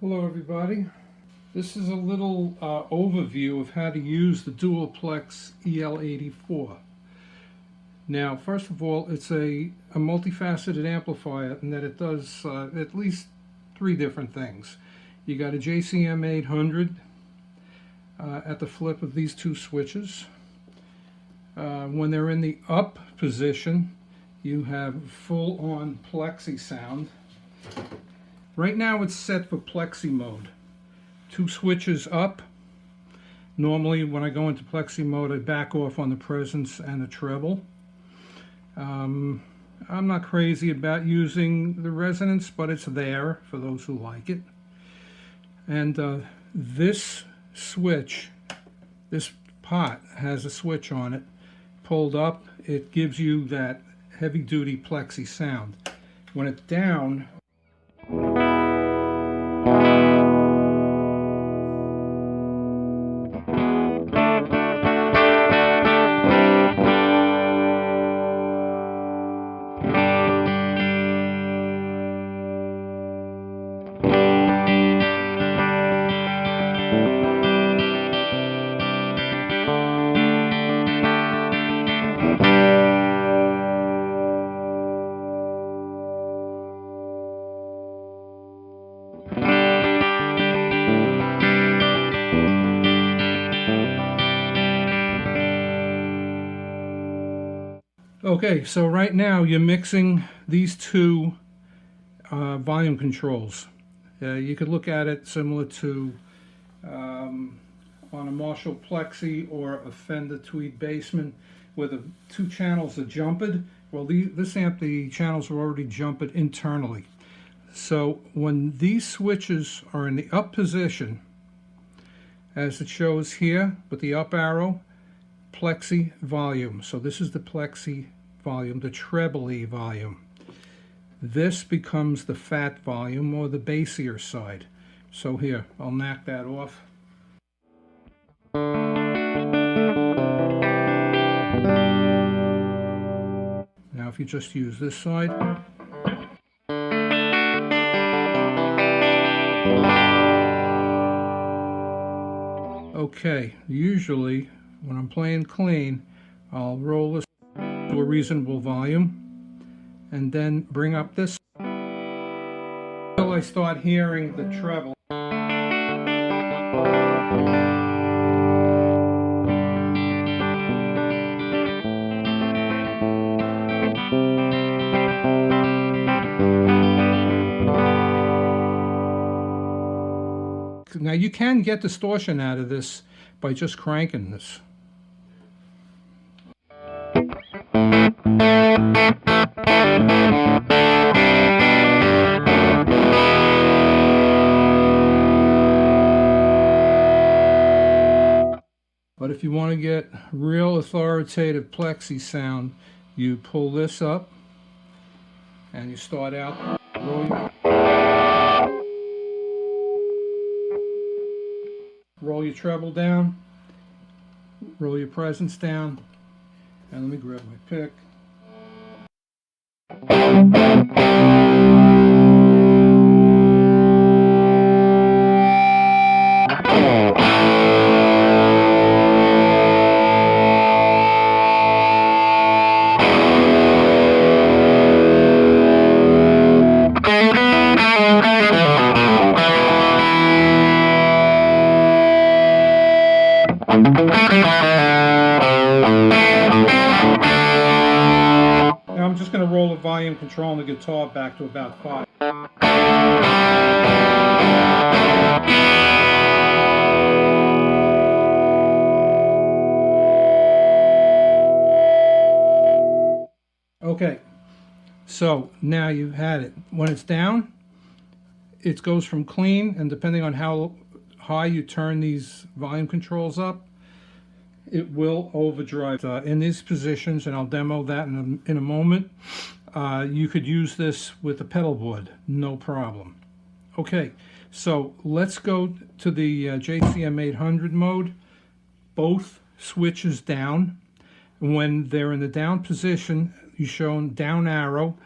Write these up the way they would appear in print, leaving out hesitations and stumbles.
Hello everybody. This is a little overview of how to use the Duoplex EL84. Now, first of all, it's a multifaceted amplifier in that it does at least three different things. You got a JCM 800 at the flip of these two switches. When they're in the up position, you have full-on Plexi sound. Right now it's set for Plexi mode. Two switches up. Normally when I go into Plexi mode I back off on the presence and the treble. I'm not crazy about using the resonance, but it's there for those who like it. And this switch, this pot has a switch on it. Pulled up, it gives you that heavy-duty Plexi sound. When it's down, okay, so right now you're mixing these two volume controls. You could look at it similar to on a Marshall Plexi or a Fender Tweed Bassman, where the two channels are jumped. Well, this amp, the channels are already jumped internally. So when these switches are in the up position, as it shows here with the up arrow, Plexi volume. So this is the Plexi volume, the treble-y volume. This becomes the fat volume, or the bassier side. So here, I'll knock that off. Now if you just use this side. Okay, usually when I'm playing clean, I'll roll this to a reasonable volume and then bring up this until I start hearing the treble. Now you can get distortion out of this by just cranking this. But if you want to get real authoritative Plexi sound, you pull this up and you start out, roll your treble down, roll your presence down, and let me grab my pick. Now I'm just going to roll the volume control on the guitar back to about 5. Okay, so now you've had it. When it's down, it goes from clean, and depending on how high you turn these volume controls up, it will overdrive in these positions, and I'll demo that in a moment. You could use this with a pedalboard, no problem. Okay, so let's go to the JCM 800 mode. Both switches down. When they're in the down position, you show down arrow.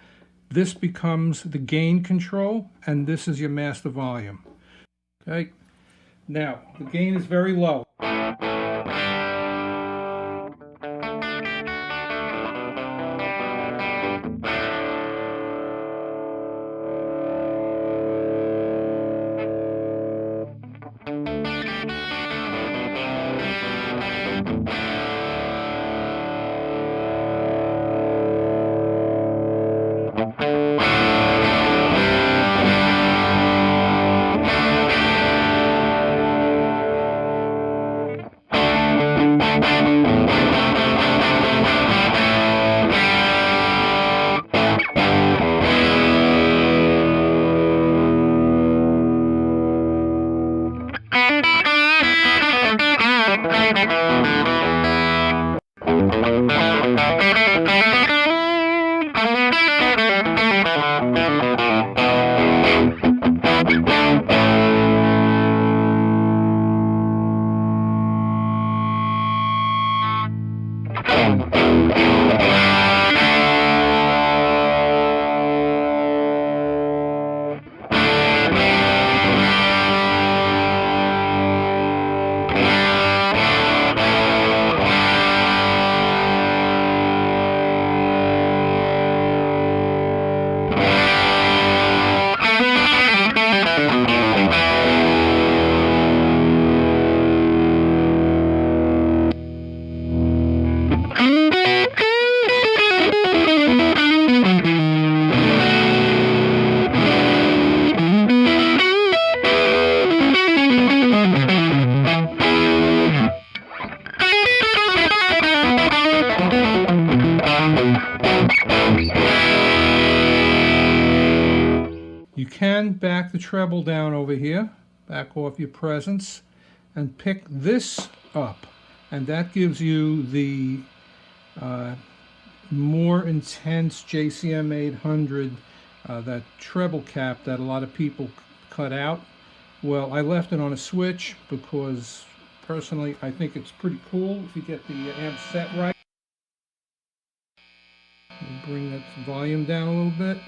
This becomes the gain control, and this is your master volume. Okay, now the gain is very low. You can back the treble down over here, back off your presence, and pick this up, and that gives you the more intense JCM 800, that treble cap that a lot of people cut out. Well, I left it on a switch because personally I think it's pretty cool if you get the amp set right. Bring that volume down a little bit.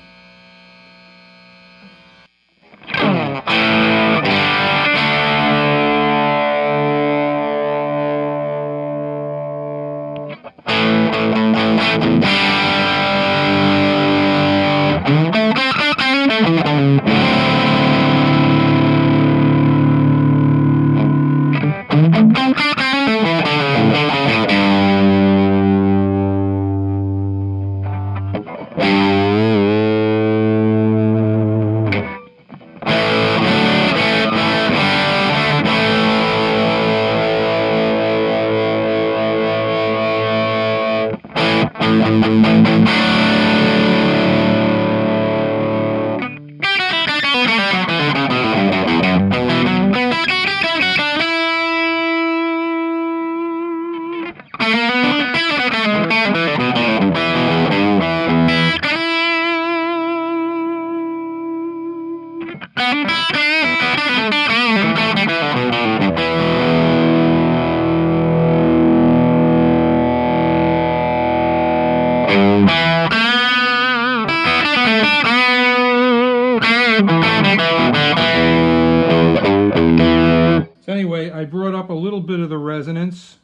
So anyway, I brought up a little bit of the resonance.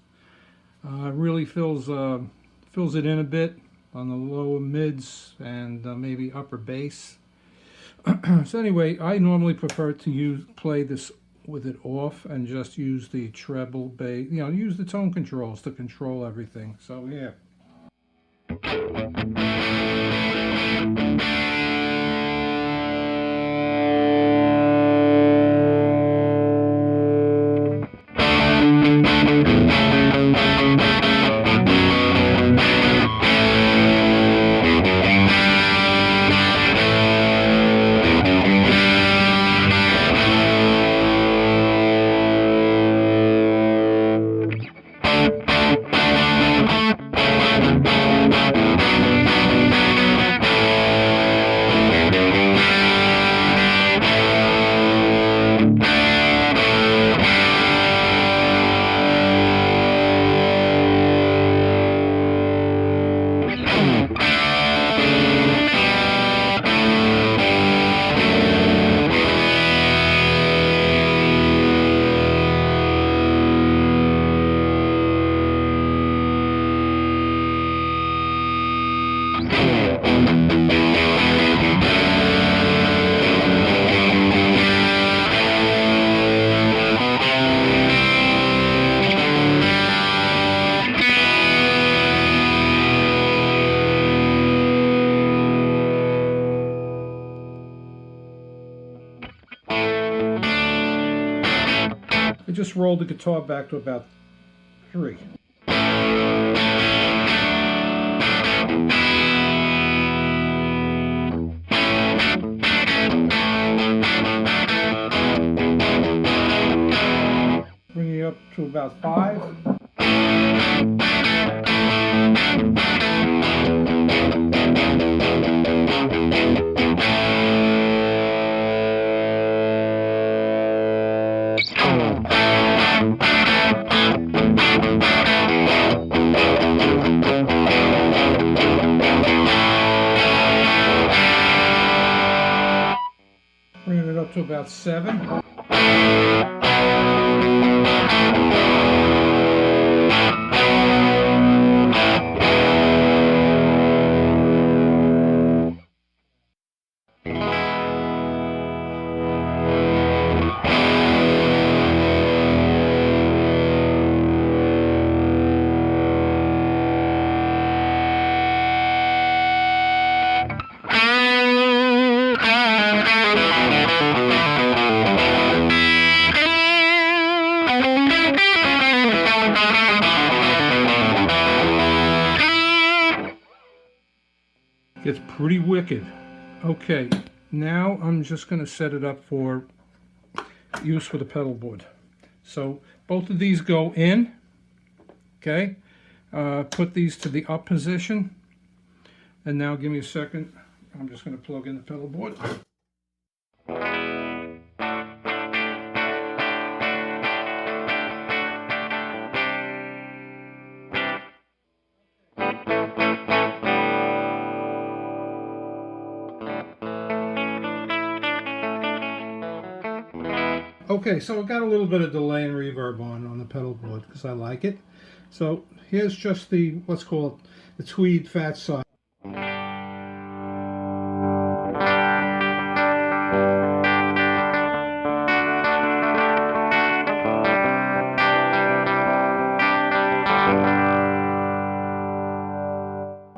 Really fills it in a bit on the lower mids and maybe upper bass. So anyway, I normally prefer to play this with it off and just use the treble bass, use the tone controls to control everything. So yeah. I just rolled the guitar back to about 3. Bring it up to about 5. Bringing it up to about 7. Gets pretty wicked. Okay, now I'm just going to set it up for use with the pedal board. So both of these go in. Okay, put these to the up position, and now give me a second. I'm just going to plug in the pedal board. Okay, so I got a little bit of delay and reverb on the pedal board because I like it. So here's just the, what's called the tweed fat side.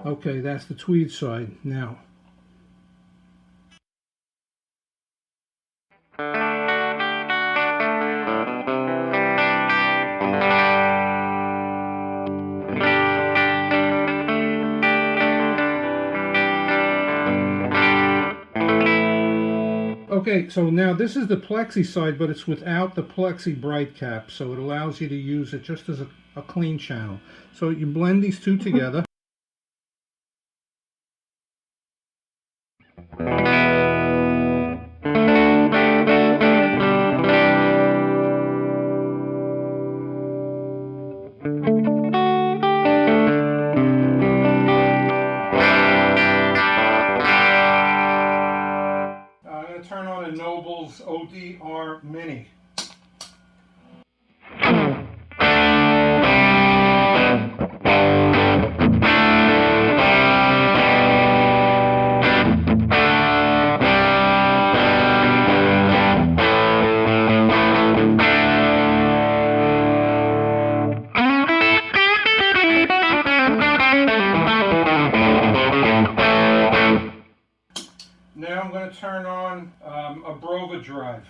Okay, that's the tweed side. Now, okay, so now this is the Plexi side, but it's without the Plexi bright cap, so it allows you to use it just as a clean channel. So you blend these two together. Turn on a Noble's ODR Mini. Now I'm going to turn on a Brova drive.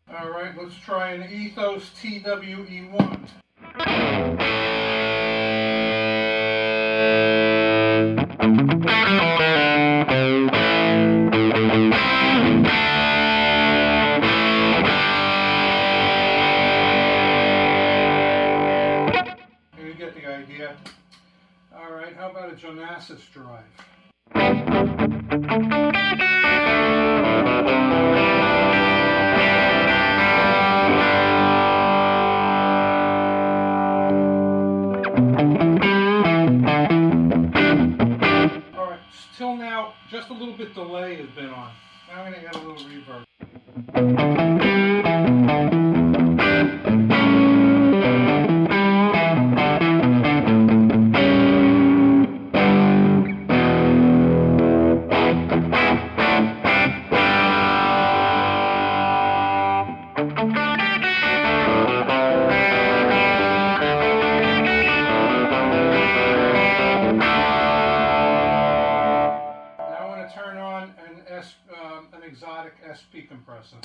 Alright, let's try an Ethos TWE1. Alright, how about a Genesis drive? Alright, till now, just a little bit delay has been on. Now I'm going to add a little reverb. SP compressor.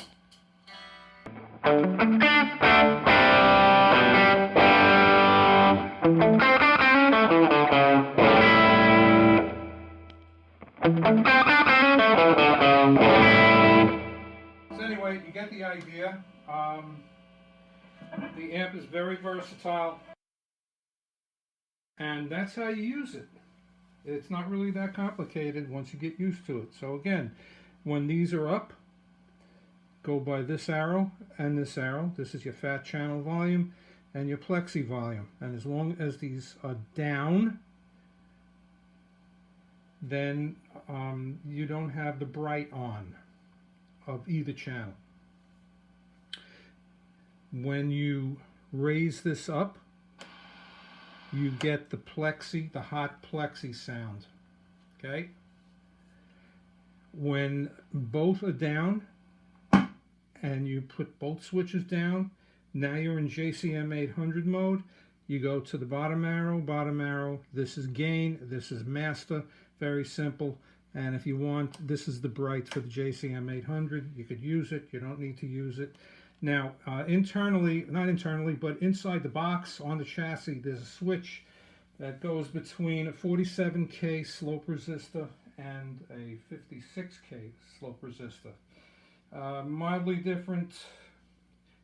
So anyway, you get the idea. The amp is very versatile, and that's how you use it. It's not really that complicated once you get used to it. So again, when these are up, go by this arrow and this arrow. This is your fat channel volume and your Plexi volume. And as long as these are down, then you don't have the bright on of either channel. When you raise this up, you get the Plexi, the hot Plexi sound. Okay? When both are down and you put both switches down, now you're in JCM 800 mode. You go to the bottom arrow, this is gain, this is master, very simple. And if you want, this is the bright for the JCM 800. You could use it, you don't need to use it. Now, internally, not internally, but inside the box on the chassis, there's a switch that goes between a 47K slope resistor and a 56K slope resistor. Mildly different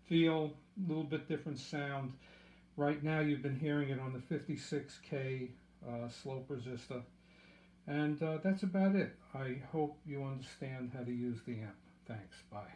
feel, a little bit different sound. Right now you've been hearing it on the 56K slope resistor. And that's about it. I hope you understand how to use the amp. Thanks. Bye.